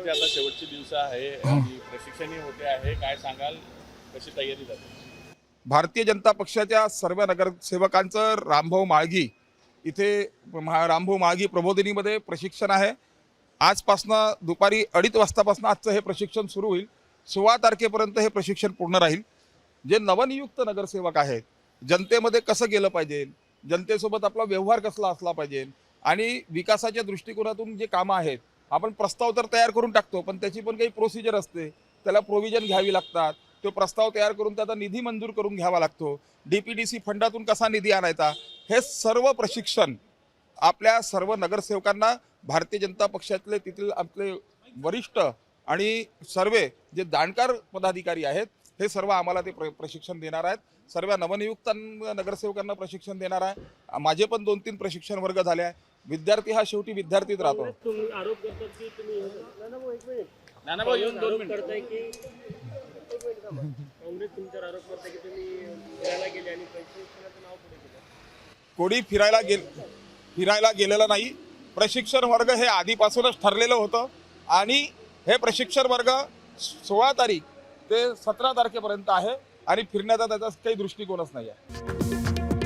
नगरसेवकांचे आता शेवटचे दिवस आहे आणि प्रशिक्षणही होते आहे, काय सांगाल, कशी तयारी झाली? भारतीय जनता पक्षाच्या सर्व नगरसेवकांचं रामभाऊ माळगी इथे रामभाऊ माळगी प्रबोधिनीमध्ये प्रशिक्षण आहे। आजपासनं दुपारी 2:30 वाजतापासून आजचं हे प्रशिक्षण सुरू होईल। 16 तारखेपर्यंत हे प्रशिक्षण पूर्ण राहील। जे नवनियुक्त नगरसेवक आहेत, जनतेमध्ये कसं गेलं पाहिजे, जनतेसोबत आपला व्यवहार कसला असला पाहिजे आणि विकासाच्या दृष्टिकोनातून जे कामं आहेत, आपण प्रस्ताव तर तयार करून टाकतो, पण त्याची पण काही प्रोसिजर असते, त्याला प्रोव्हिजन घ्यावी लागतात। तो प्रस्ताव तयार करून त्याचा निधी मंजूर करून घ्यावा लागतो। डीपीडीसी फंडातून कसा निधी आणायचा, हे सर्व प्रशिक्षण आपल्या सर्व नगरसेवकांना भारतीय जनता पक्षातले तिथले आपले वरिष्ठ आणि सर्व जे जाणकार पदाधिकारी आहेत, हे सर्व आम्हाला ते प्रशिक्षण देणार आहेत। सर्व नवनियुक्त नगरसेवकांना प्रशिक्षण देणार आहे। माझे पण 2-3 प्रशिक्षण वर्ग झाले आहे। विद्यार्थी हा शेवटी विद्यार्थीच राहतो। तुम्ही आरोप करतात की तुम्ही नानाभाऊ येऊन 2 मिनिट करताय की काँग्रेस तुमच्यावर आरोप करताय की तुम्ही फिरायला गेले आणि प्रशिक्षणाचं नाव पुढे केलं। कोणी फिरायला गेलेलं नाही। प्रशिक्षण वर्ग हे आधीपासूनच ठरलेलं होतं आणि हे प्रशिक्षण वर्ग 16 तारीख ते 17 तारखेपर्यंत आहे आणि फिरण्याचा त्याचा काही दृष्टिकोनच नाही आहे।